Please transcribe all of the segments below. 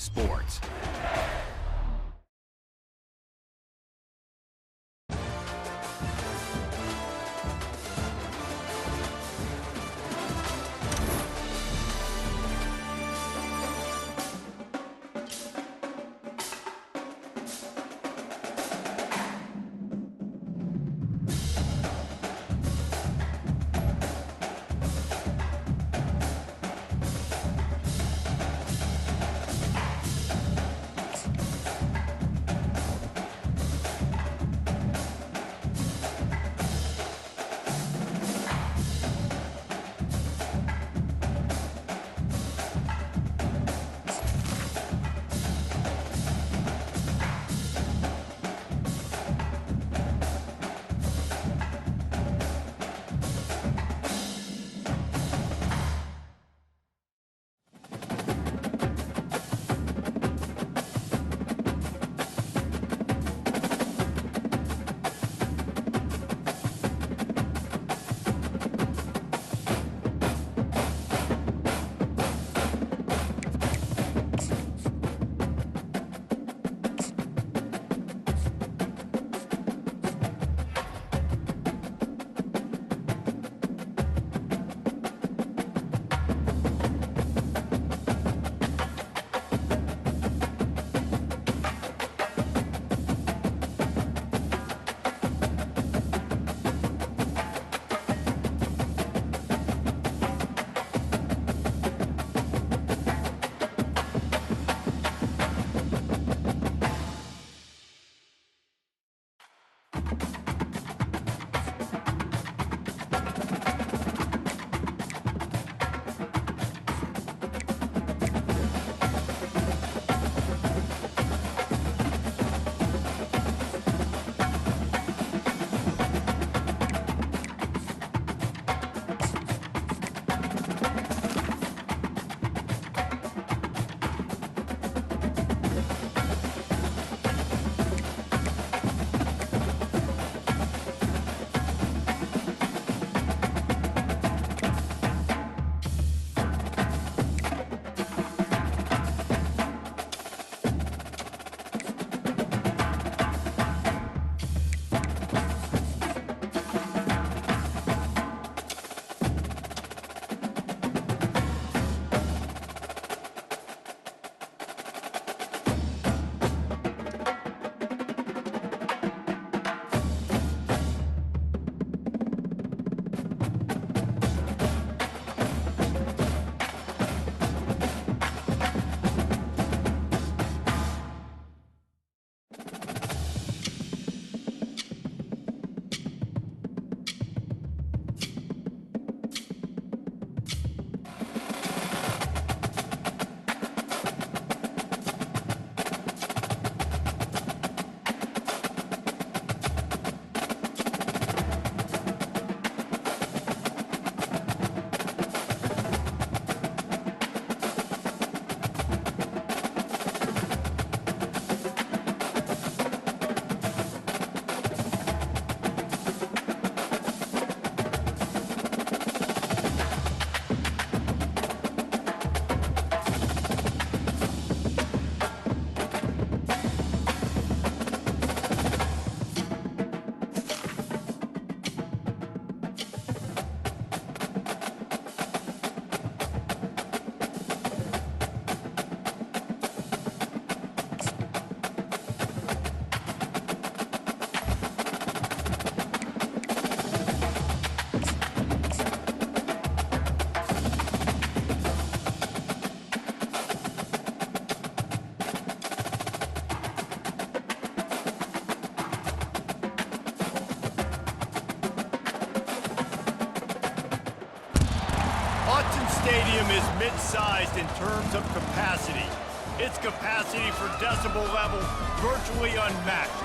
sports. Stadium is mid-sized in terms of capacity. Its capacity for decibel level virtually unmatched.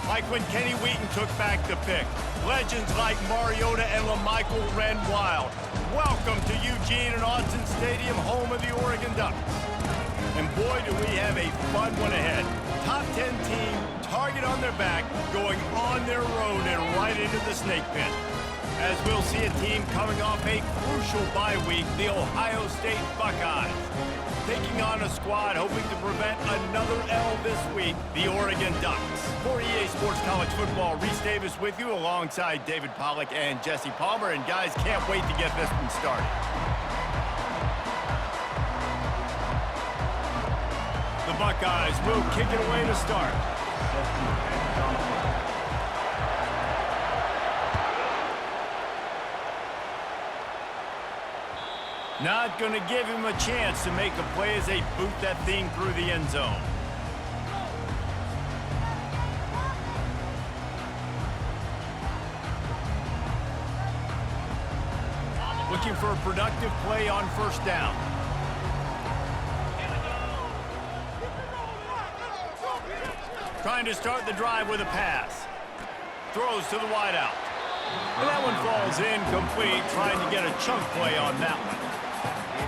Like when Kenny Wheaton took back the pick. Legends like Mariota and LaMichael ran wild. Welcome to Eugene and Autzen Stadium, home of the Oregon Ducks. And boy, do we have a fun one ahead. Top 10 team, target on their back, going on their road and right into the snake pit. as we'll see a team coming off a crucial bye week, the Ohio State Buckeyes. Taking on a squad hoping to prevent another L this week, the Oregon Ducks. For EA Sports College Football, Reese Davis with you alongside David Pollack and Jesse Palmer. And guys, can't wait to get this one started. The Buckeyes will kick it away to start. Not going to give him a chance to make a play as they boot that thing through the end zone. Looking for a productive play on first down. Trying to start the drive with a pass. Throws to the wideout. And that one falls incomplete, trying to get a chunk play on that one.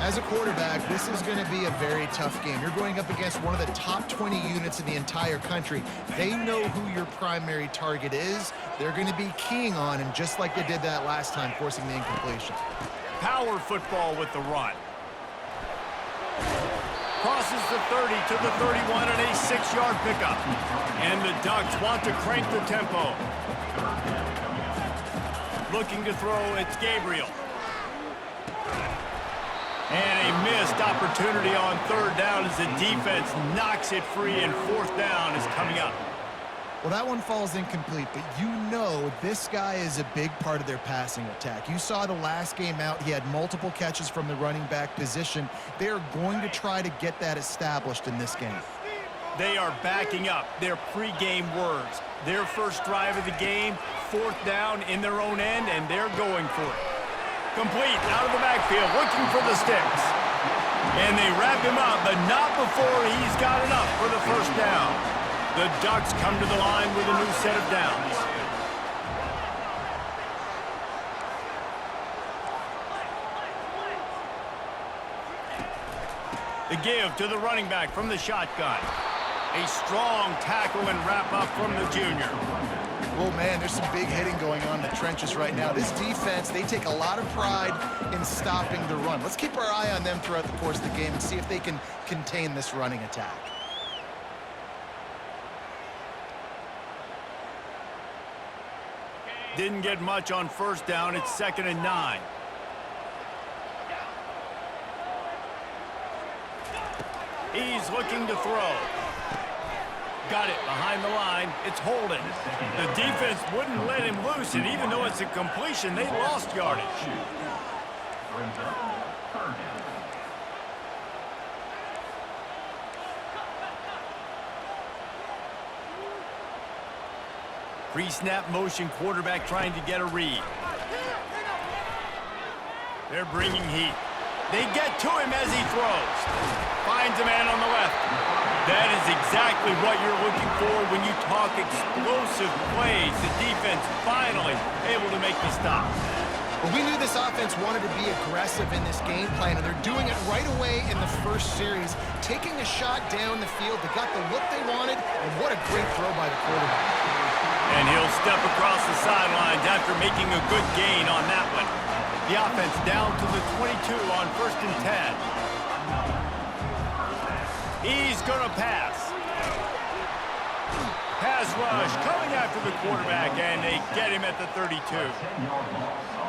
As a quarterback, this is going to be a very tough game. You're going up against one of the top 20 units in the entire country. They know who your primary target is. They're going to be keying on him, just like they did that last time, forcing the incompletion. Power football with the run. Crosses the 30 to the 31 and a 6-yard pickup. And the Ducks want to crank the tempo. Looking to throw, it's Gabriel. And a missed opportunity on third down as the defense knocks it free, and fourth down is coming up. Well, that one falls incomplete, but you know this guy is a big part of their passing attack. You saw the last game out, he had multiple catches from the running back position. They are going to try to get that established in this game. They are backing up their pregame words. Their first drive of the game, fourth down in their own end, and they're going for it. Complete, out of the backfield, looking for the sticks. And they wrap him up, but not before he's got enough for the first down. The Ducks come to the line with a new set of downs. The give to the running back from the shotgun. A strong tackle and wrap up from the junior. Oh, man, there's some big hitting going on in the trenches right now. This defense, they take a lot of pride in stopping the run. Let's keep our eye on them throughout the course of the game and see if they can contain this running attack. Didn't get much on first down. It's 2nd and 9. He's looking to throw. Got it behind the line. It's holding. The defense wouldn't let him loose, and even though it's a completion, they lost yardage. Pre-snap motion, quarterback trying to get a read. They're bringing heat. They get to him as he throws. Finds a man on the left. That is exactly what you're looking for when you talk explosive plays. The defense finally able to make the stop. Well, we knew this offense wanted to be aggressive in this game plan, and they're doing it right away in the first series, taking a shot down the field. They got the look they wanted, and what a great throw by the quarterback. And he'll step across the sidelines after making a good gain on that one. The offense down to the 22 on 1st and 10. He's going to pass. Pass rush coming after the quarterback, and they get him at the 32.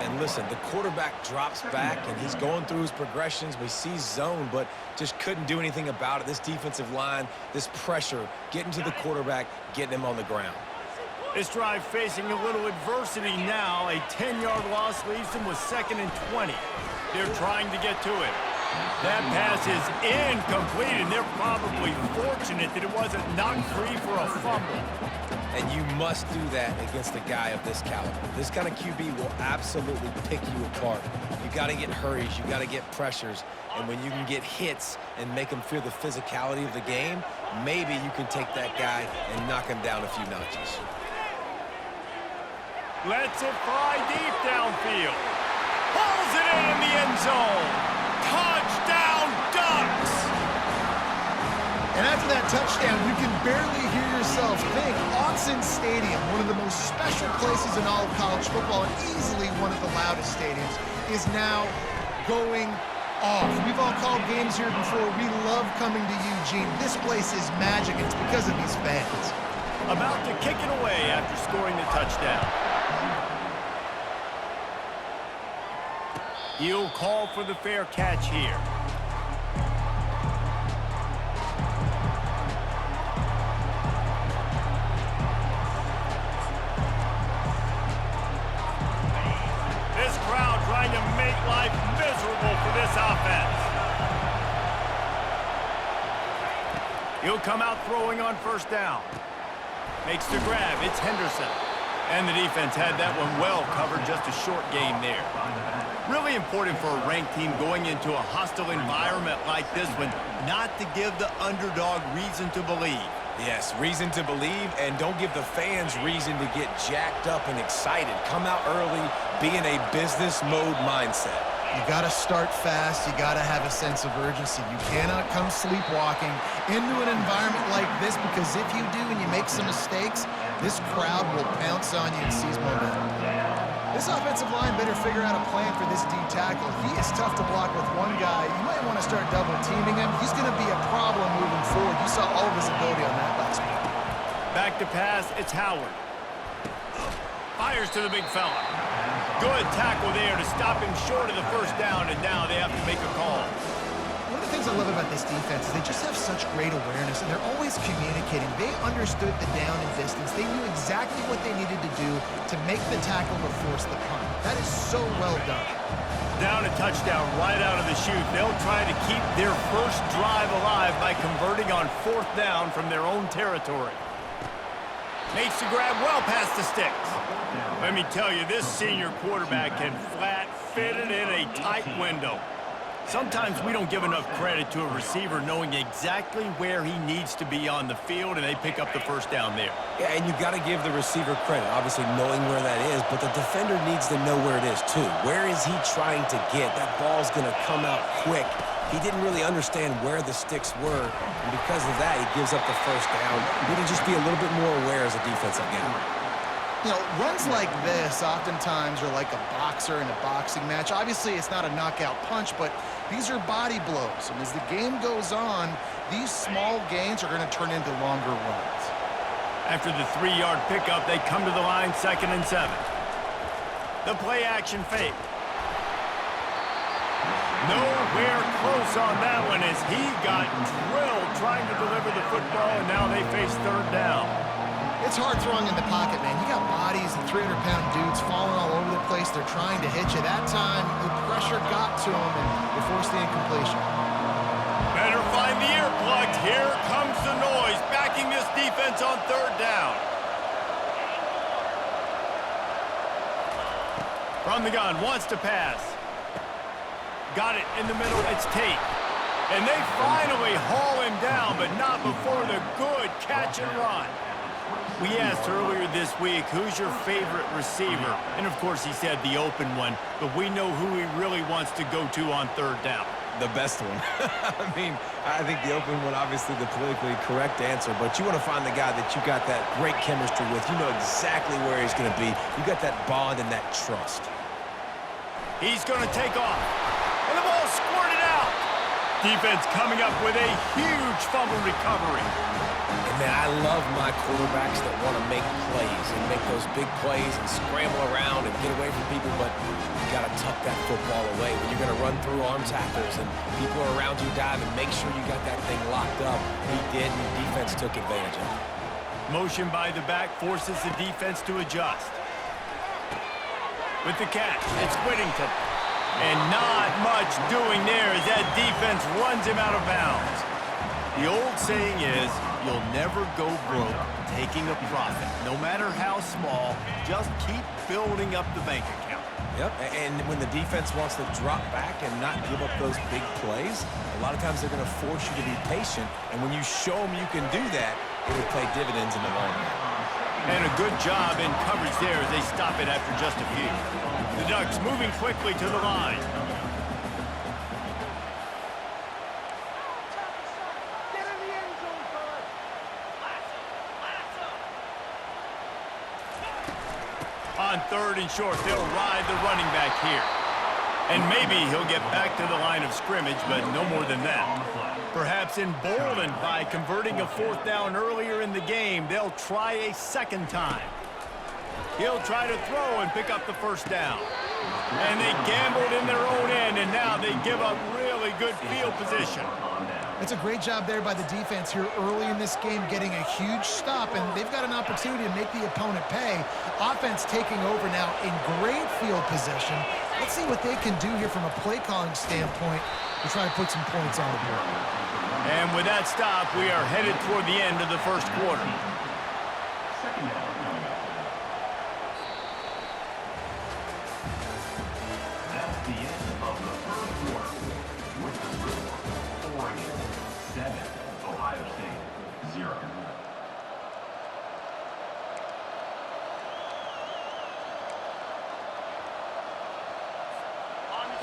And listen, the quarterback drops back, and he's going through his progressions. We see zone, but just couldn't do anything about it. This defensive line, this pressure, getting to the quarterback, getting him on the ground. This drive facing a little adversity now. A 10-yard loss leaves them with 2nd and 20. They're trying to get to it. That pass is incomplete, and they're probably fortunate that it wasn't knocked free for a fumble. And you must do that against a guy of this caliber. This kind of QB will absolutely pick you apart. You got to get hurries, you got to get pressures, and when you can get hits and make them feel the physicality of the game, maybe you can take that guy and knock him down a few notches. Lets it fly deep downfield. Pulls it in the end zone. Touchdown, Ducks! And after that touchdown, you can barely hear yourself think. Autzen Stadium, one of the most special places in all of college football and easily one of the loudest stadiums, is now going off. We've all called games here before. We love coming to Eugene. This place is magic. It's because of these fans. About to kick it away after scoring the touchdown. He'll call for the fair catch here. This crowd trying to make life miserable for this offense. He'll come out throwing on first down. Makes the grab. It's Henderson. And the defense had that one well covered. Just a short gain there. Really important for a ranked team going into a hostile environment like this one not to give the underdog reason to believe. Yes, reason to believe, and don't give the fans reason to get jacked up and excited. Come out early, be in a business mode mindset. You got to start fast. You got to have a sense of urgency. You cannot come sleepwalking into an environment like this, because if you do and you make some mistakes, this crowd will pounce on you and seize momentum. This offensive line better figure out a plan for this D tackle. He is tough to block with one guy. You might want to start double teaming him. He's going to be a problem moving forward. You saw all of his ability on that last week. Back to pass, it's Howard. Fires to the big fella. Good tackle there to stop him short of the first down, and now they have to make a call. One of the things I love about this defense is they just have such great awareness, and they're always communicating. They understood the down and distance. They knew exactly what they needed to do to make the tackle or force the punt. That is so well done. Down a touchdown right out of the chute. They'll try to keep their first drive alive by converting on fourth down from their own territory. Makes the grab well past the sticks. Let me tell you, this senior quarterback can flat fit it in a tight window. Sometimes we don't give enough credit to a receiver knowing exactly where he needs to be on the field, and they pick up the first down there. Yeah, and you got to give the receiver credit, obviously knowing where that is, but the defender needs to know where it is too. Where is he trying to get? That ball's going to come out quick. He didn't really understand where the sticks were, and because of that, he gives up the first down. We need to just be a little bit more aware as a defensive guy. You know, runs like this oftentimes are like a boxer in a boxing match. Obviously, it's not a knockout punch, but these are body blows. And as the game goes on, these small gains are going to turn into longer runs. After the 3-yard pickup, they come to the line, 2nd and 7. The play-action fake. Nowhere close on that one as he got drilled trying to deliver the football, and now they face third down. It's hard throwing in the pocket, man. You got bodies and 300-pound dudes falling all over the place. They're trying to hit you. That time, the pressure got to them, and they forced the incompletion. Better find the earplugs. Here comes the noise, backing this defense on third down. From the gun, wants to pass. Got it in the middle. It's Tate. And they finally haul him down, but not before the good catch and run. We asked earlier this week, who's your favorite receiver? And, of course, he said the open one, but we know who he really wants to go to on third down. The best one. I mean, I think the open one, obviously the politically correct answer, but you want to find the guy that you got that great chemistry with. You know exactly where he's going to be. You got that bond and that trust. He's going to take off. And the ball squirted out. Defense coming up with a huge fumble recovery. And man, I love my quarterbacks that want to make plays and make those big plays and scramble around and get away from people, but you got to tuck that football away. When you're going to run through arm tackles and people are around you diving, make sure you got that thing locked up. He did, and the defense took advantage of it. Motion by the back forces the defense to adjust. With the catch, it's Whittington. And not much doing there as that defense runs him out of bounds. The old saying is, you'll never go broke taking a profit. No matter how small, just keep building up the bank account. Yep, and when the defense wants to drop back and not give up those big plays, a lot of times they're going to force you to be patient. And when you show them you can do that, it will pay dividends in the long run. And a good job in coverage there as they stop it after just a few. The Ducks moving quickly to the line. 3rd and short. They'll ride the running back here. And maybe he'll get back to the line of scrimmage, but no more than that. Perhaps emboldened by converting a 4th down earlier in the game, they'll try a 2nd time. He'll try to throw and pick up the 1st down. And they gambled in their own end, and now they give up really good field position. It's a great job there by the defense here early in this game, getting a huge stop, and they've got an opportunity to make the opponent pay. Offense taking over now in great field position. Let's see what they can do here from a play calling standpoint to try to put some points on the board. And with that stop, we are headed toward the end of the 1st quarter. That's the end of the 1st quarter. With the score, Oregon 7, Ohio State 0.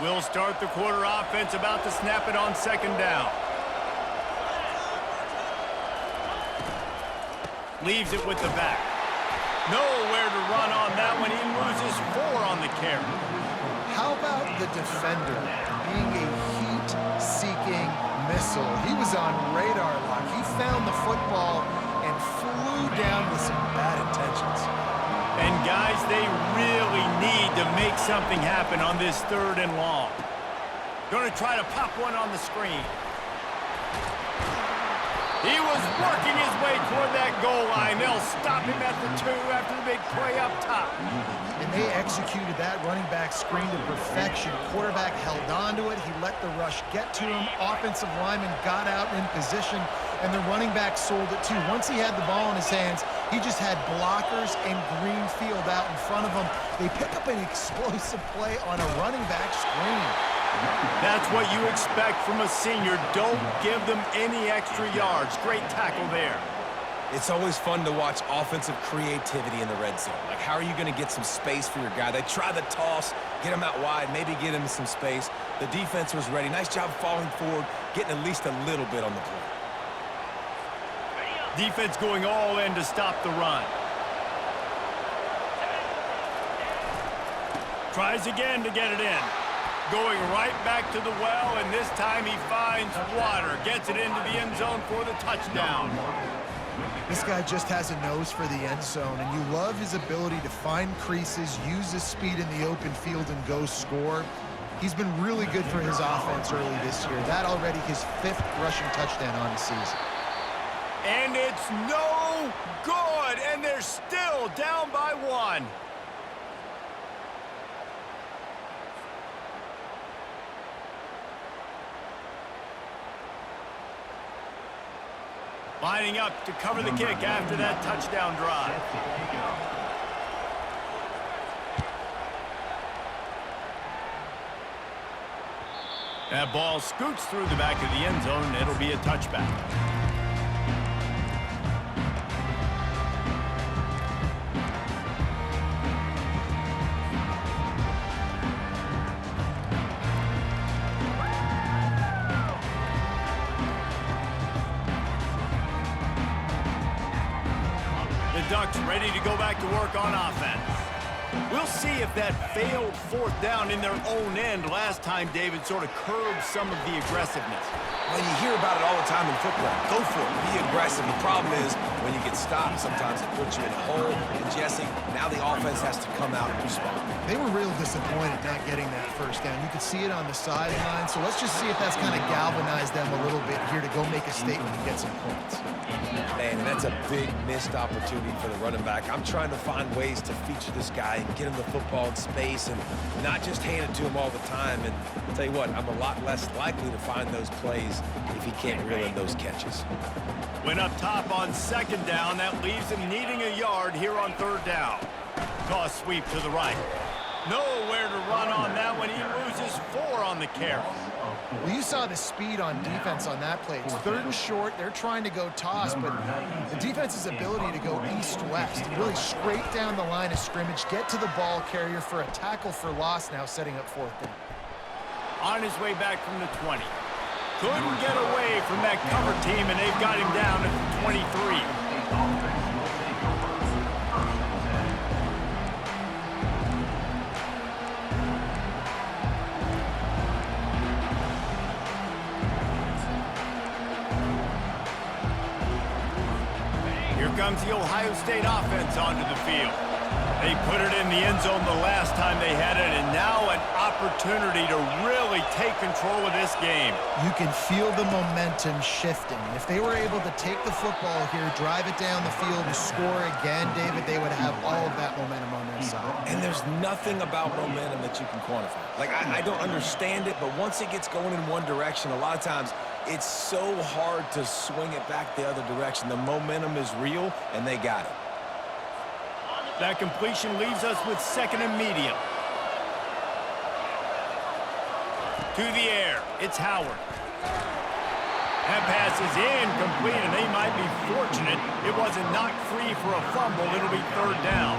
We'll start the quarter offense, about to snap it on 2nd down. Leaves it with the back. Nowhere to run on that one. He loses 4 on the carry. How about the defender being a heat-seeking missile? He was on radar lock. He found the football and flew down with some bad intentions. And guys, they really need to make something happen on this 3rd and long. Going to try to pop one on the screen. He was working his way toward that goal line. They'll stop him at the 2 after the big play up top. And they executed that running back screen to perfection. Quarterback held on to it. He let the rush get to him. Offensive lineman got out in position, and the running back sold it too. Once he had the ball in his hands, he just had blockers and green field out in front of him. They pick up an explosive play on a running back screen. That's what you expect from a senior. Don't give them any extra yards. Great tackle there. It's always fun to watch offensive creativity in the red zone. Like, how are you going to get some space for your guy? They try the toss, get him out wide, maybe get him some space. The defense was ready. Nice job falling forward, getting at least a little bit on the play. Defense going all in to stop the run. Tries again to get it in. Going right back to the well, and this time he finds water. Gets it into the end zone for the touchdown. This guy just has a nose for the end zone, and you love his ability to find creases, use his speed in the open field, and go score. He's been really good for his offense early this year. That already his 5th rushing touchdown on the season. And it's no good, and they're still down by 1. Lining up to cover the kick after that touchdown drive. That ball scoots through the back of the end zone, and it'll be a touchback. Ducks ready to go back to work on offense. We'll see if that failed 4th down in their own end last time, David, sort of curbed some of the aggressiveness. Well, you hear about it all the time in football. Go for it. Be aggressive. The problem is when you get stopped, sometimes it puts you in a hole. And, Jesse, now the offense has to come out and respond. They were real disappointed not getting that 1st down. You could see it on the sideline. So let's just see if that's kind of galvanized them a little bit here to go make a statement and get some points. Man, and that's a big missed opportunity for the running back. I'm trying to find ways to feature this guy and get him the football in space and not just hand it to him all the time. And I'll tell you what, I'm a lot less likely to find those plays if he can't reel in those catches. Went up top on 2nd down. That leaves him needing a yard here on 3rd down. Toss sweep to the right. Nowhere to run on that one. He loses 4 on the carry. Well, you saw the speed on defense on that play. It's 3rd and short. They're trying to go toss, but the defense's ability to go east-west and really scrape down the line of scrimmage, get to the ball carrier for a tackle for loss now, setting up 4th down. On his way back from the 20. Couldn't get away from that cover team, and they've got him down at the 23. comes the Ohio State offense onto the field. They put it in the end zone the last time they had it, and now an opportunity to really take control of this game. You can feel the momentum shifting. If they were able to take the football here, drive it down the field, and score again, David, they would have all of that momentum on their side. And there's nothing about momentum that you can quantify. Like, I don't understand it, but once it gets going in one direction, a lot of times it's so hard to swing it back the other direction. The momentum is real, and they got it. That completion leaves us with second and medium. To the air, it's Howard. That pass is incomplete, and they might be fortunate it wasn't knocked free for a fumble. It'll be third down.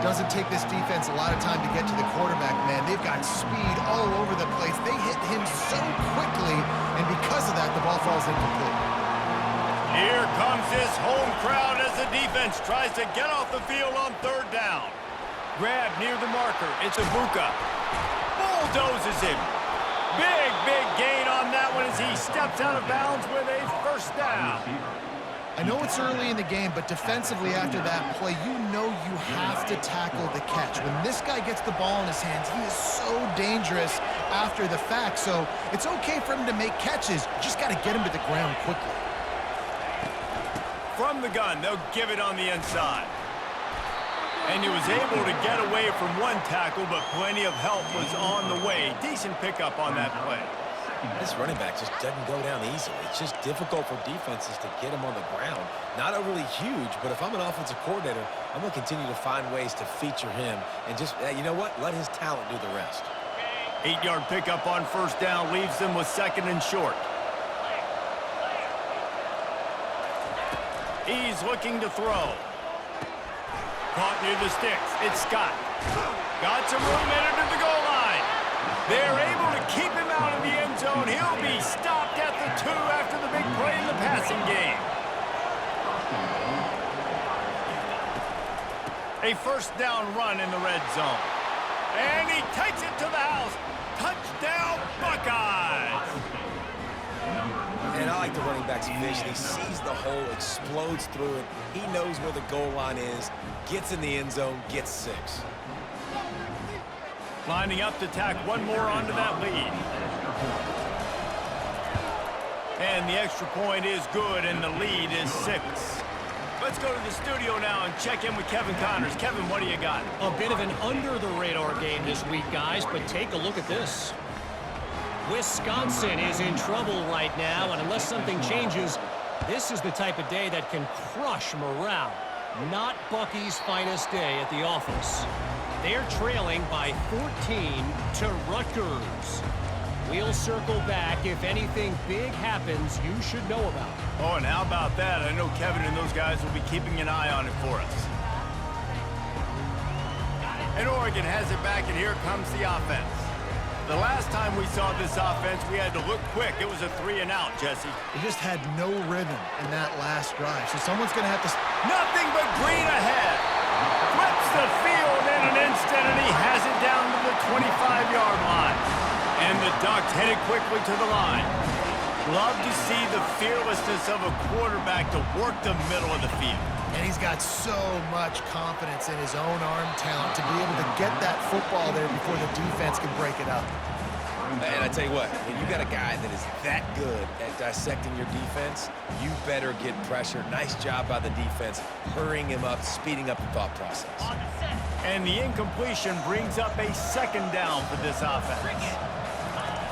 Doesn't take this defense a lot of time to get to the quarterback, man. They've got speed all over the place. They hit him so quickly, and because of that, the ball falls incomplete. Here comes this home crowd as the defense tries to get off the field on third down. Grab near the marker. It's Ibuka. Bulldozes him. Big gain on that one as he steps out of bounds with a first down. I know it's early in the game, but defensively after that play, you know you have to tackle the catch. When this guy gets the ball in his hands, he is so dangerous after the fact. So it's okay for him to make catches. You just got to get him to the ground quickly. From the gun, they'll give it on the inside. And he was able to get away from one tackle, but plenty of help was on the way. Decent pickup on that play. This running back just doesn't go down easily. It's just difficult for defenses to get him on the ground. Not overly huge, but if I'm an offensive coordinator, I'm going to continue to find ways to feature him and just, you know what, let his talent do the rest. 8-yard pickup on first down leaves them with second and short. He's looking to throw. Caught near the sticks. It's Scott. Got some room headed to the goal line. They're able to keep him out of the end zone. He'll be stopped at the 2 after the big play in the passing game. A first down run in the red zone. And he takes it to the house. Touchdown, Buckeyes! And I like the running back's vision. He sees the hole, explodes through it. He knows where the goal line is, gets in the end zone, gets 6. Lining up to tack one more onto that lead. And the extra point is good, and the lead is 6. Let's go to the studio now and check in with Kevin Connors. Kevin, what do you got? A bit of an under-the-radar game this week, guys, but take a look at this. Wisconsin is in trouble right now, and unless something changes, this is the type of day that can crush morale. Not Bucky's finest day at the office. They're trailing by 14 to Rutgers. We'll circle back if anything big happens you should know about. Oh, and how about that? I know Kevin and those guys will be keeping an eye on it for us. And Oregon has it back, and here comes the offense. The last time we saw this offense, we had to look quick. It was a 3-and-out, Jesse. They just had no rhythm in that last drive, so someone's going to have to... Nothing but green ahead. Flips the field in an instant, and he has it down to the 25-yard line. And the Ducks headed quickly to the line. Love to see the fearlessness of a quarterback to work the middle of the field. And he's got so much confidence in his own arm talent to be able to get that football there before the defense can break it up. And I tell you what, when you got a guy that is that good at dissecting your defense, you better get pressure. Nice job by the defense, hurrying him up, speeding up the thought process. And the incompletion brings up a second down for this offense.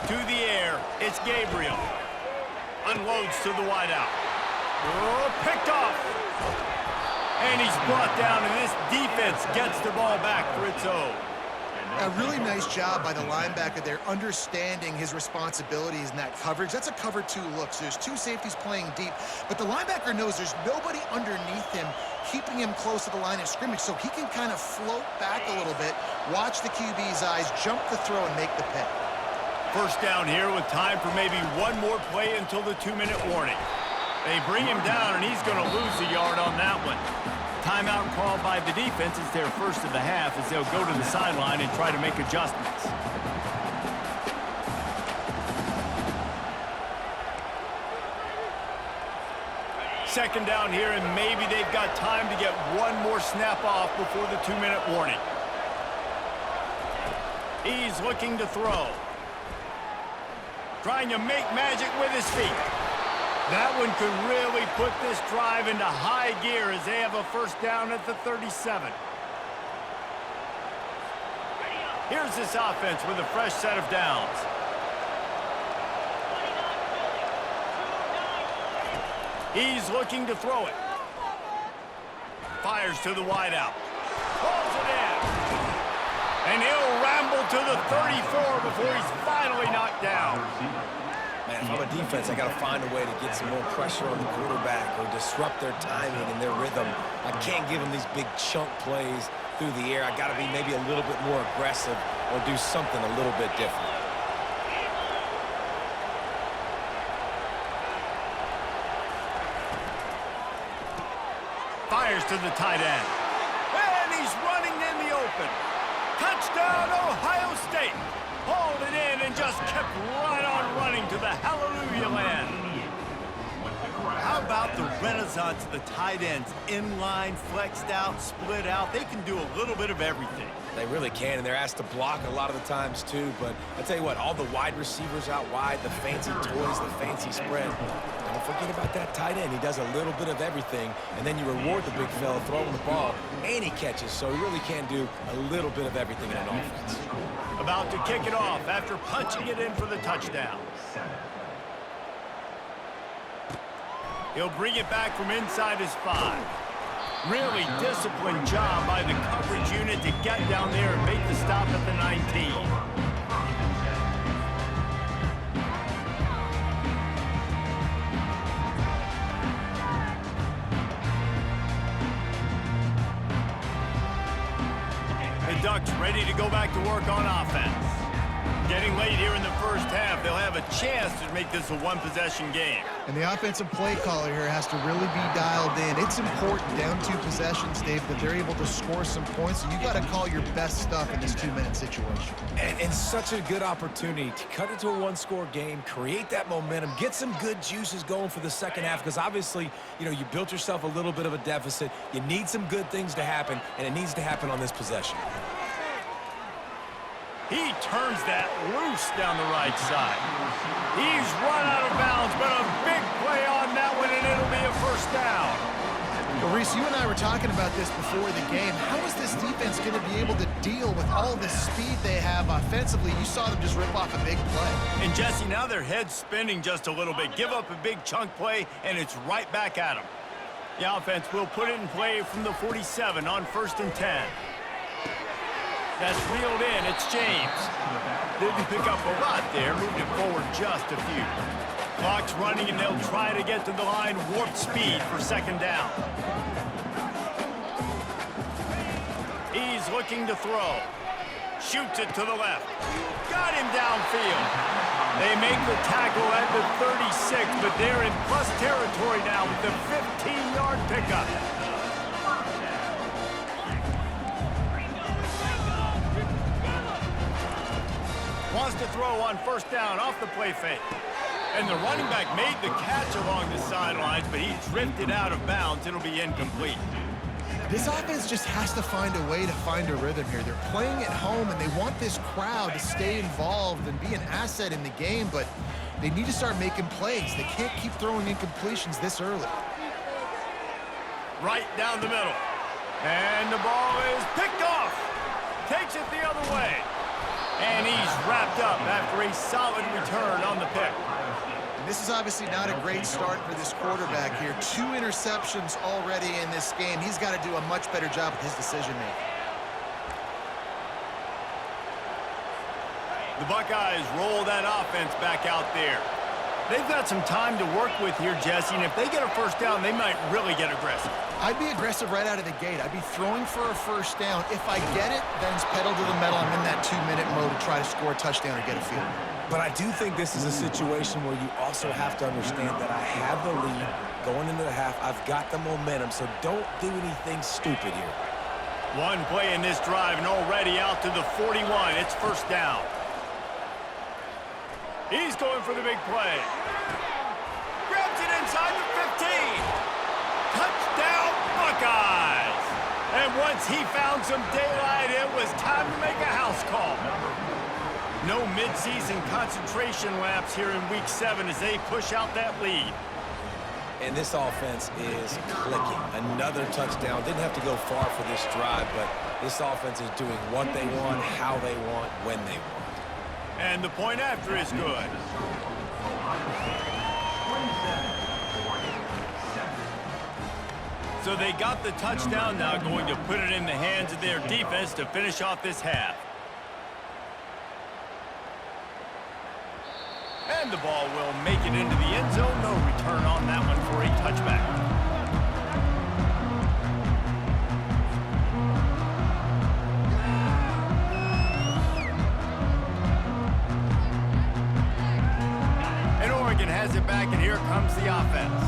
To the air, it's Gabriel. Unloads to the wideout. Oh, picked off. And he's brought down, and this defense gets the ball back for its own. A really nice job by the linebacker there, understanding his responsibilities in that coverage. That's a cover 2 look, so there's 2 safeties playing deep. But the linebacker knows there's nobody underneath him keeping him close to the line of scrimmage, so he can kind of float back a little bit, watch the QB's eyes, jump the throw, and make the pick. First down here with time for maybe one more play until the 2-minute warning. They bring him down, and he's going to lose a yard on that one. Timeout called by the defense. It's their first of the half as they'll go to the sideline and try to make adjustments. second down here, and maybe they've got time to get one more snap off before the 2-minute warning. He's looking to throw. Trying to make magic with his feet. That one could really put this drive into high gear as they have a first down at the 37. Here's this offense with a fresh set of downs. He's looking to throw it. Fires to the wideout. Pulls it in. And he'll ramble to the 34 before he's finally knocked down. Man, if I'm a defense, I got to find a way to get some more pressure on the quarterback or disrupt their timing and their rhythm. I can't give them these big chunk plays through the air. I got to be maybe a little bit more aggressive or do something a little bit different. Fires to the tight end. And he's running in the open. Touchdown, Ohio State. Hauled it in and just kept right on running to the hallelujah land. How about the renaissance of the tight ends? Inline, flexed out, split out. They can do a little bit of everything. They really can, and they're asked to block a lot of the times, too. But I tell you what, all the wide receivers out wide, the fancy toys, the fancy spread, don't forget about that tight end. He does a little bit of everything, and then you reward the big fella throwing the ball, and he catches, so he really can do a little bit of everything in an offense. About to kick it off after punching it in for the touchdown. He'll bring it back from inside his 5. Really disciplined job by the coverage unit to get down there and make the stop at the 19. The Ducks ready to go back to work on offense. Getting late here in the first half, they'll have a chance to make this a one-possession game. And the offensive play caller here has to really be dialed in. It's important down 2 possessions, Dave, that they're able to score some points. So you got to call your best stuff in this 2-minute situation. And such a good opportunity to cut it to a one-score game, create that momentum, get some good juices going for the second half, because obviously, you know, you built yourself a little bit of a deficit. You need some good things to happen, and it needs to happen on this possession. He turns that loose down the right side. He's run out of bounds, but a big play on that one, and it'll be a first down. Well, Reese, you and I were talking about this before the game. How is this defense going to be able to deal with all the speed they have offensively? You saw them just rip off a big play. And, Jesse, now their head's spinning just a little bit. Give up a big chunk play, and it's right back at them. The offense will put it in play from the 47 on 1st and 10. That's reeled in. It's James. Didn't pick up a lot there. Moved it forward just a few. Clock's running, and they'll try to get to the line. Warp speed for second down. He's looking to throw. Shoots it to the left. Got him downfield. They make the tackle at the 36, but they're in plus territory now with the 15-yard pickup. Wants to throw on 1st down off the play fake. And the running back made the catch along the sidelines, but he drifted out of bounds. It'll be incomplete. This offense just has to find a way to find a rhythm here. They're playing at home, and they want this crowd to stay involved and be an asset in the game, but they need to start making plays. They can't keep throwing incompletions this early. Right down the middle. And the ball is picked off. Takes it the other way. And he's wrapped up after a solid return on the pick. And this is obviously not a great start for this quarterback here. 2 interceptions already in this game. He's got to do a much better job with his decision-making. The Buckeyes roll that offense back out there. They've got some time to work with here, Jesse, and if they get a first down, they might really get aggressive. I'd be aggressive right out of the gate. I'd be throwing for a first down. If I get it, then it's pedal to the metal. I'm in that 2-minute mode to try to score a touchdown or get a field goal. But I do think this is a situation where you also have to understand that I have the lead going into the half. I've got the momentum, so don't do anything stupid here. One play in this drive, and already out to the 41. It's first down. He's going for the big play. Grabs it inside the 15. Touchdown, Buckeyes! And once he found some daylight, it was time to make a house call. No midseason concentration laps here in Week 7 as they push out that lead. And this offense is clicking. Another touchdown. Didn't have to go far for this drive, but this offense is doing what they want, how they want, when they want. And the point after is good. So they got the touchdown, now going to put it in the hands of their defense to finish off this half. And the ball will make it into the end zone. No return on that one for a touchback. And Oregon has it back, and here comes the offense.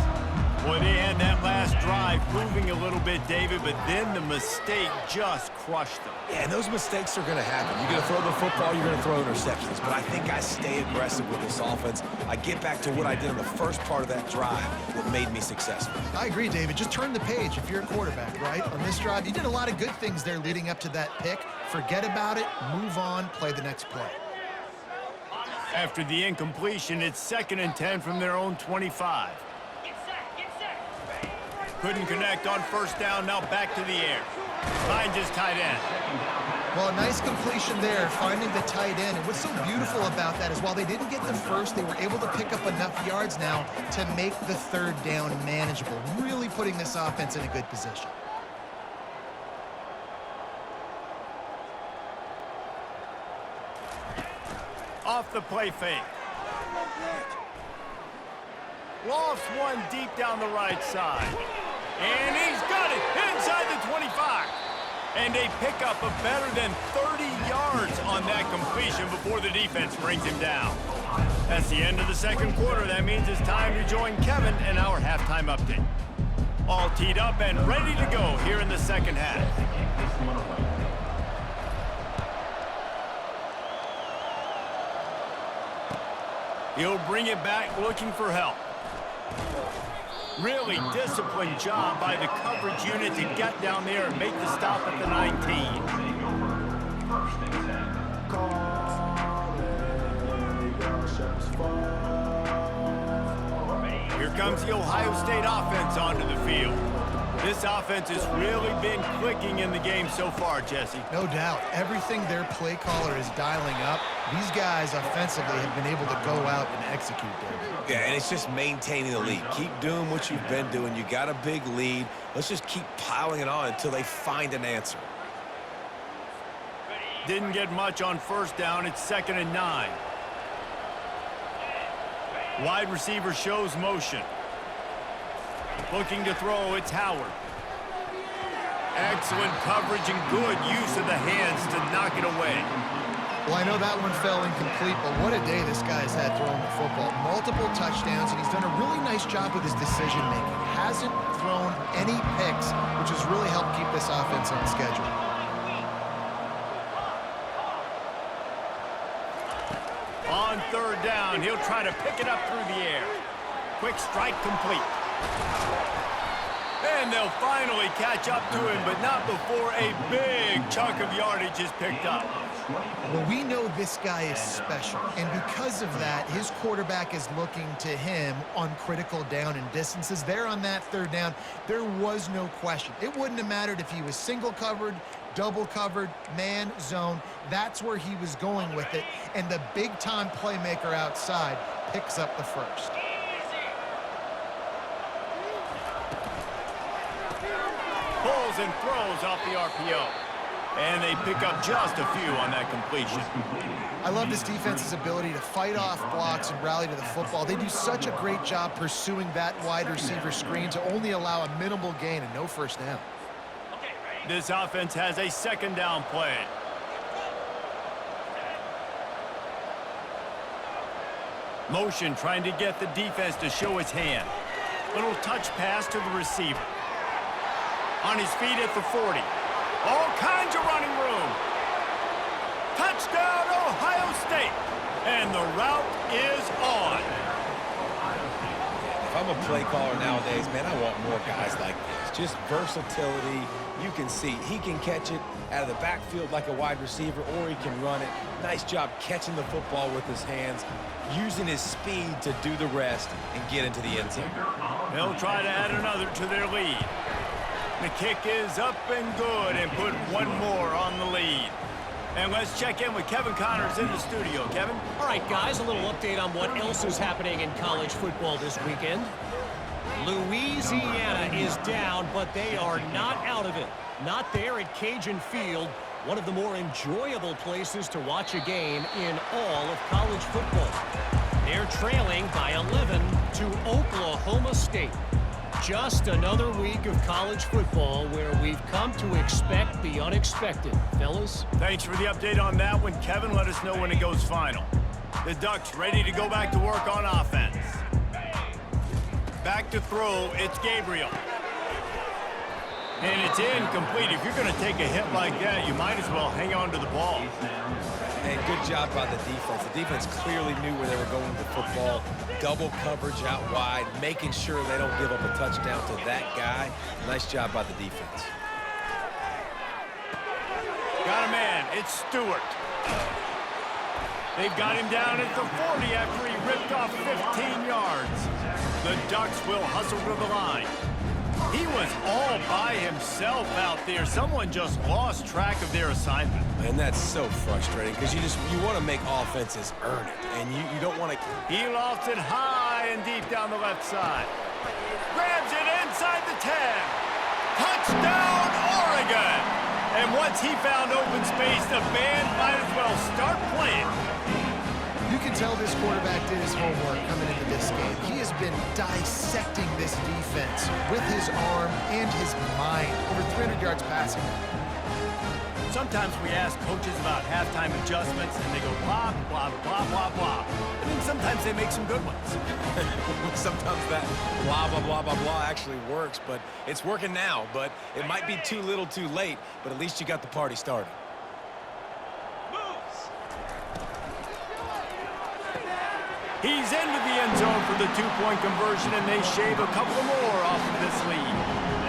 Boy, they had that last drive moving a little bit, David, but then the mistake just crushed them. Yeah, and those mistakes are going to happen. You're going to throw the football, you're going to throw interceptions. But I think I stay aggressive with this offense. I get back to what I did in the first part of that drive that made me successful. I agree, David. Just turn the page if you're a quarterback, right? On this drive, you did a lot of good things there leading up to that pick. Forget about it, move on, play the next play. After the incompletion, it's 2nd and 10 from their own 25. Couldn't connect on first down, now back to the air. Finds his tight end. Well, a nice completion there, finding the tight end. And what's so beautiful about that is while they didn't get the first, they were able to pick up enough yards now to make the 3rd down manageable, really putting this offense in a good position. Off the play fake. Lofts one deep down the right side. And he's got it inside the 25. And they pick up a better than 30 yards on that completion before the defense brings him down. That's the end of the 2nd quarter. That means it's time to join Kevin in our halftime update. All teed up and ready to go here in the 2nd half. He'll bring it back looking for help. Really disciplined job by the coverage unit to get down there and make the stop at the 19. Here comes the Ohio State offense onto the field. This offense has really been clicking in the game so far, Jesse. No doubt. Everything their play caller is dialing up, these guys offensively have been able to go out and execute, David. Yeah, and it's just maintaining the lead. Keep doing what you've been doing. You got a big lead. Let's just keep piling it on until they find an answer. Didn't get much on first down. It's 2nd and 9. Wide receiver shows motion. Looking to throw, it's Howard. Excellent coverage and good use of the hands to knock it away. Well, I know that one fell incomplete, but what a day this guy has had throwing the football. Multiple touchdowns, and he's done a really nice job with his decision-making. Hasn't thrown any picks, which has really helped keep this offense on schedule. On 3rd down, he'll try to pick it up through the air. Quick strike complete. And they'll finally catch up to him, but not before a big chunk of yardage is picked up. Well, we know this guy is special, and because of that, his quarterback is looking to him on critical down and distances. There on that 3rd down, there was no question. It wouldn't have mattered if he was single covered, double covered, man, zone. That's where he was going with it, and the big-time playmaker outside picks up the first. Pulls and throws off the RPO. And they pick up just a few on that completion. I love this defense's ability to fight off blocks and rally to the football. They do such a great job pursuing that wide receiver screen to only allow a minimal gain and no first down. This offense has a 2nd down play. Motion trying to get the defense to show his hand. Little touch pass to the receiver. On his feet at the 40. All kinds of running room. Touchdown, Ohio State. And the route is on. If I'm I'm a play caller nowadays, man, I want more guys like this. Just versatility. You can see he can catch it out of the backfield like a wide receiver, or he can run it. Nice job catching the football with his hands, using his speed to do the rest and get into the end zone. They'll try to add another to their lead. The kick is up and good and put one more on the lead. And let's check in with Kevin Connors in the studio. Kevin? All right, guys, a little update on what else is happening in college football this weekend. Louisiana is down, but they are not out of it. Not there at Cajun Field, one of the more enjoyable places to watch a game in all of college football. They're trailing by 11 to Oklahoma State. Just another week of college football where we've come to expect the unexpected. Fellas? Thanks for the update on that one, Kevin. Let us know when it goes final. The Ducks ready to go back to work on offense. Back to throw, it's Gabriel. And it's incomplete. If you're going to take a hit like that, you might as well hang on to the ball. Hey, good job by the defense. The defense clearly knew where they were going with the football. Double coverage out wide, making sure they don't give up a touchdown to that guy. Nice job by the defense. Got a man. It's Stewart. They've got him down at the 40 after he ripped off 15 yards. The Ducks will hustle to the line. He was all by himself out there. Someone just lost track of their assignment. And that's so frustrating because you want to make offenses earn it, and you don't want to. He lofts it high and deep down the left side. Grabs it inside the 10. Touchdown, Oregon! And once he found open space, the band might as well start playing. You can tell this quarterback did his homework coming into this game. He has been dissecting this defense with his arm and his mind. Over 300 yards passing. Sometimes we ask coaches about halftime adjustments, and they go blah, blah, blah, blah, blah. And then sometimes they make some good ones. Sometimes that blah, blah, blah, blah, blah actually works, but it's working now. But it might be too little too late, but at least you got the party started. He's into the end zone for the two-point conversion, and they shave a couple more off of this lead.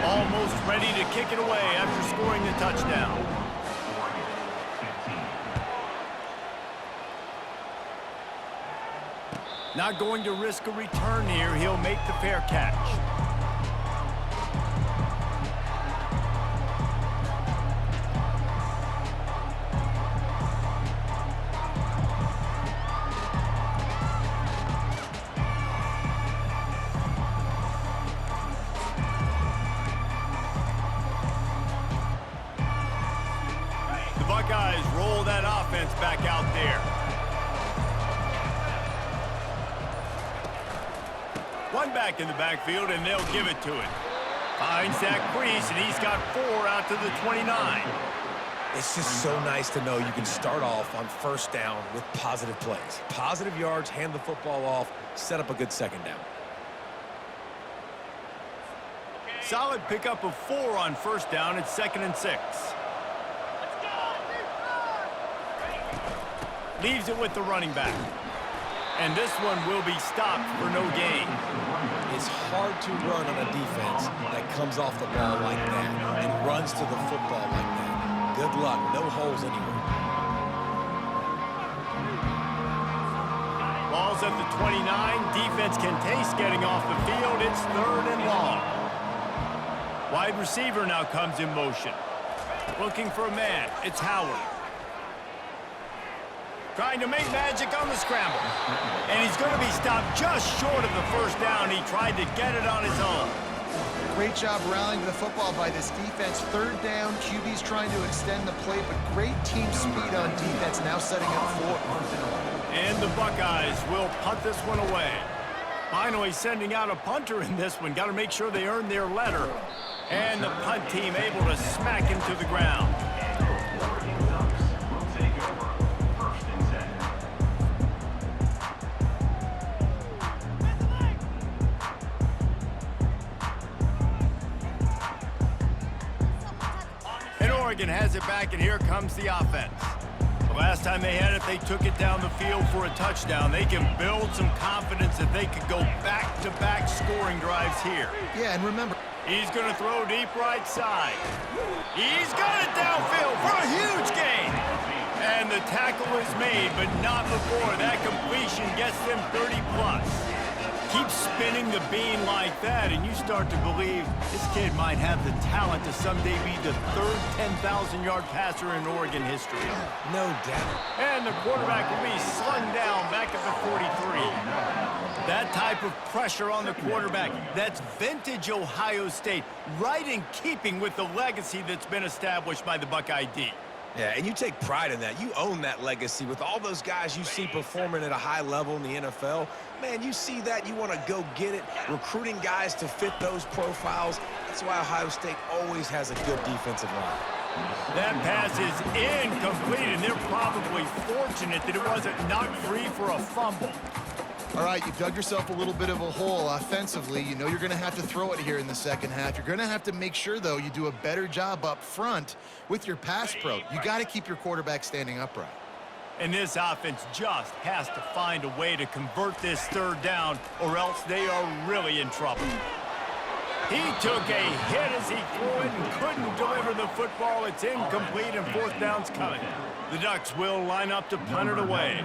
Almost ready to kick it away after scoring the touchdown. Not going to risk a return here. He'll make the fair catch. Buckeyes roll that offense back out there. One back in the backfield, and they'll give it to it. Finds that crease, and he's got 4 out to the 29. It's just so nice to know you can start off on first down with positive plays. Positive yards, hand the football off, set up a good second down. Solid pickup of 4 on first down. It's 2nd and 6. Leaves it with the running back. And this one will be stopped for no gain. It's hard to run on a defense that comes off the ball like that and runs to the football like that. Good luck. No holes anywhere. Ball's at the 29. Defense can taste getting off the field. It's 3rd and long. Wide receiver now comes in motion. Looking for a man. It's Howard. Trying to make magic on the scramble. And he's going to be stopped just short of the first down. He tried to get it on his own. Great job rallying to the football by this defense. 3rd down, QB's trying to extend the play, but great team speed on defense, now setting up 4. And the Buckeyes will punt this one away. Finally sending out a punter in this one. Got to make sure they earn their letter. And the punt team able to smack him to the ground. Oregon has it back, and here comes the offense. Last time they had it, they took it down the field for a touchdown. They can build some confidence that they could go back-to-back scoring drives here. Yeah, and remember, He's going to throw deep right side. He's got it downfield for a huge gain. And the tackle is made, but not before that completion gets them 30-plus. Keep spinning the bean like that, and you start to believe this kid might have the talent to someday be the third 10,000-yard passer in Oregon history. No doubt. And the quarterback will be slung down back at the 43. That type of pressure on the quarterback, that's vintage Ohio State, right in keeping with the legacy that's been established by the Buckeye D. Yeah, and you take pride in that. You own that legacy with all those guys you see performing at a high level in the NFL. Man, you see that, you want to go get it, recruiting guys to fit those profiles. That's why Ohio State always has a good defensive line. That pass is incomplete, and they're probably fortunate that it wasn't knocked free for a fumble. all right, you've dug yourself a little bit of a hole offensively. You know you're going to have to throw it here in the second half. You're going to have to make sure, though, you do a better job up front with your pass pro. You got to keep your quarterback standing upright. And this offense just has to find a way to convert this third down, or else they are really in trouble. He took a hit as he threw it and couldn't deliver the football. It's incomplete, and fourth down's coming. The Ducks will line up to punt it away.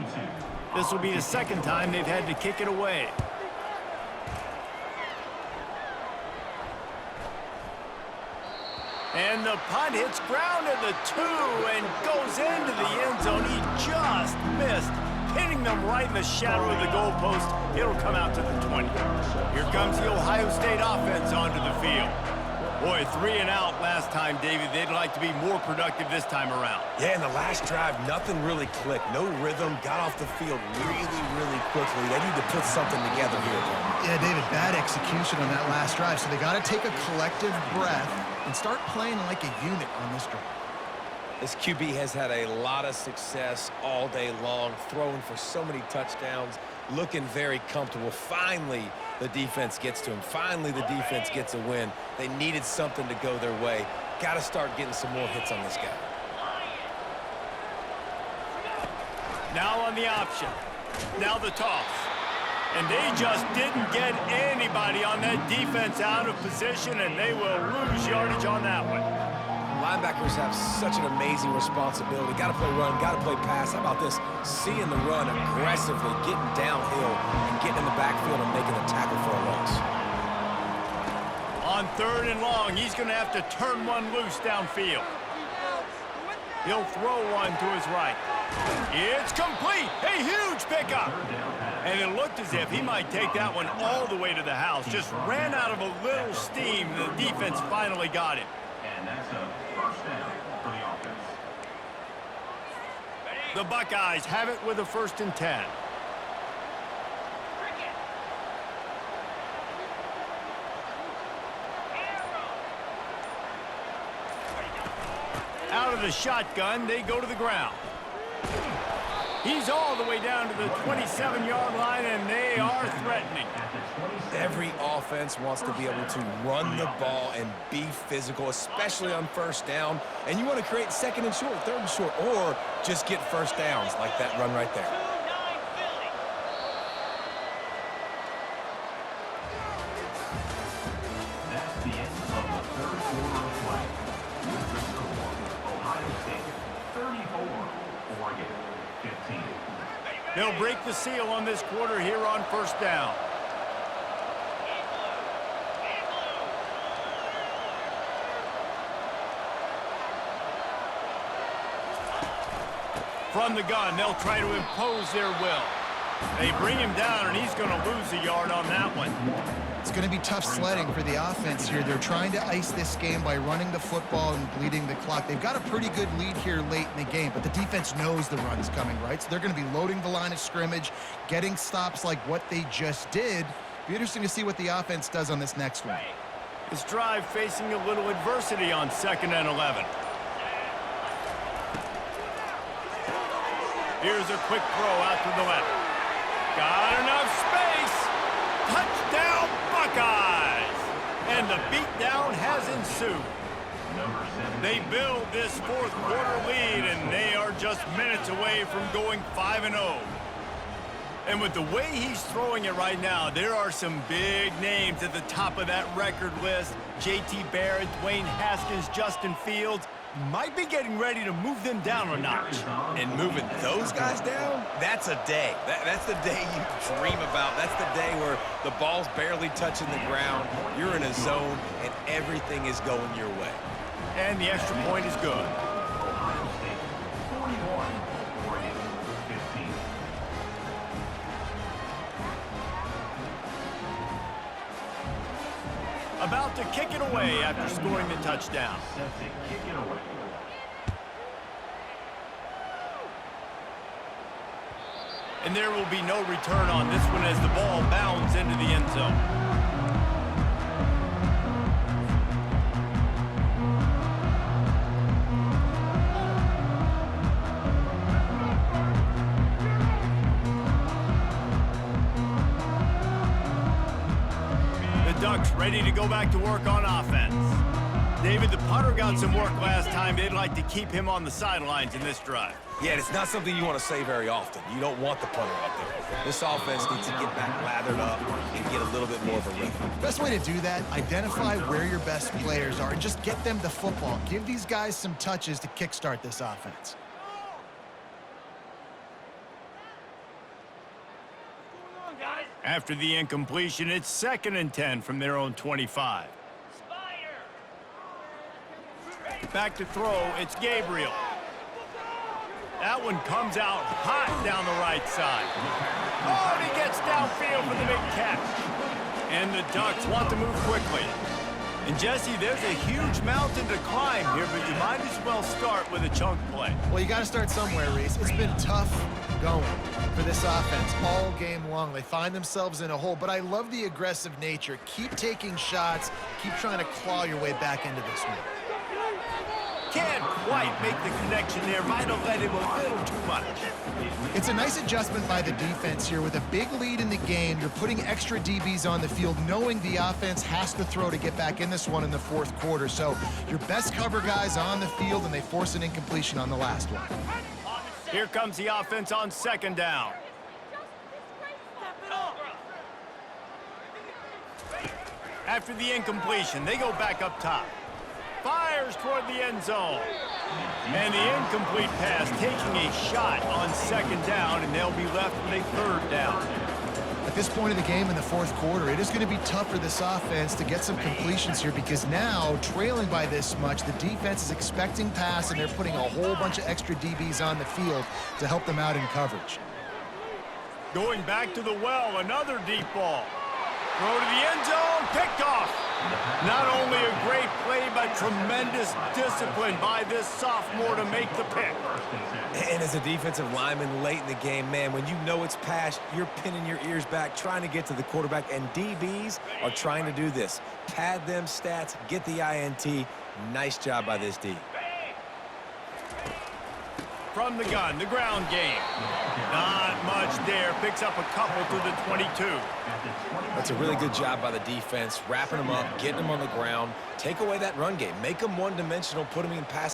This will be the second time they've had to kick it away. And the punt hits ground at the 2 and goes into the end zone. He just missed, hitting them right in the shadow of the goalpost. It'll come out to the 20. Here comes the Ohio State offense onto the field. Boy, 3 and out last time, David. They'd like to be more productive this time around. Yeah, in the last drive, nothing really clicked. No rhythm, got off the field really quickly. They need to put something together here. Yeah, David, bad execution on that last drive, so they got to take a collective breath and start playing like a unit on this drive. This QB has had a lot of success all day long, throwing for so many touchdowns, looking very comfortable. Finally, the defense gets to him. Finally, the defense gets a win. They needed something to go their way. Got to start getting some more hits on this guy. Now on the option. Now the toss. And they just didn't get anybody on that defense out of position, and they will lose yardage on that one. Linebackers have such an amazing responsibility. Got to play run, got to play pass. How about this? Seeing the run aggressively, getting downhill, and getting in the backfield and making a tackle for a loss. On 3rd and long, he's going to have to turn one loose downfield. He'll throw one to his right. It's complete. A huge pickup. And it looked as if he might take that one all the way to the house. Just ran out of a little steam. The defense finally got him. And that's a first down for the offense. The Buckeyes have it with a 1st and 10. Out of the shotgun, they go to the ground. He's all the way down to the 27-yard line, and they are threatening. Every offense wants to be able to run the ball and be physical, especially on 1st down. And you want to create 2nd and short, 3rd and short, or just get 1st downs like that run right there. That's the end of the third quarter of play. With the score, Ohio State 34, Oregon 15. They'll break the seal on this quarter here on 1st down. From the gun, they'll try to impose their will. They bring him down, and he's going to lose a yard on that one. It's going to be tough sledding for the offense here. They're trying to ice this game by running the football and bleeding the clock. They've got a pretty good lead here late in the game, but the defense knows the run's coming, right? So they're going to be loading the line of scrimmage, getting stops like what they just did. Be interesting to see what the offense does on this next one. This drive facing a little adversity on 2nd and 11. Here's a quick throw out to the left. Got enough space. Touchdown, Buckeyes! And the beatdown has ensued. Number 7. They build this fourth quarter lead, and they are just minutes away from going 5-0. And with the way he's throwing it right now, there are some big names at the top of that record list. J.T. Barrett, Dwayne Haskins, Justin Fields. Might be getting ready to move them down a notch. And moving those guys down, that's a day. That's the day you dream about. That's the day where the ball's barely touching the ground, you're in a zone, and everything is going your way. And the extra point is good. Ohio State 41, Oregon 15. About to kick it away after scoring the touchdown. Set to kick it away. And there will be no return on this one as the ball bounds into the end zone. The Ducks ready to go back to work on offense. David, the punter got some work last time. They'd like to keep him on the sidelines in this drive. Yeah, and it's not something you want to say very often. You don't want the punter out there. This offense needs to get back lathered up and get a little bit more of a rhythm. Best way to do that, identify where your best players are and just get them the football. Give these guys some touches to kickstart this offense. After the incompletion, it's 2nd and 10 from their own 25. Back to throw, it's Gabriel. That one comes out hot down the right side. Oh, and he gets downfield for the big catch. And the Ducks want to move quickly. And Jesse, there's a huge mountain to climb here, but you might as well start with a chunk play. Well, you got to start somewhere, Reese. It's been tough going for this offense all game long. They find themselves in a hole, but I love the aggressive nature. Keep taking shots. Keep trying to claw your way back into this one. Can't quite make the connection there. Might have let him a little too much. It's a nice adjustment by the defense here. With a big lead in the game, you're putting extra DBs on the field, knowing the offense has to throw to get back in this one in the fourth quarter. So your best cover guys on the field, and they force an incompletion on the last one. Here comes the offense on 2nd down. After the incompletion, they go back up top. Fires toward the end zone. And the incomplete pass taking a shot on 2nd down, and they'll be left with a 3rd down. At this point of the game in the fourth quarter, it is going to be tough for this offense to get some completions here because now, trailing by this much, the defense is expecting pass, and they're putting a whole bunch of extra DBs on the field to help them out in coverage. Going back to the well, another deep ball. Throw to the end zone, picked off. Not only a great play, but tremendous discipline by this sophomore to make the pick. And as a defensive lineman late in the game, man, when you know it's pass, you're pinning your ears back, trying to get to the quarterback, and DBs are trying to do this. Pad them stats, get the INT. Nice job by this D. From the gun, the ground game. Not much there. Picks up a couple to the 22. That's a really good job by the defense, wrapping them up, getting them on the ground. Take away that run game. Make them one-dimensional, put them in pass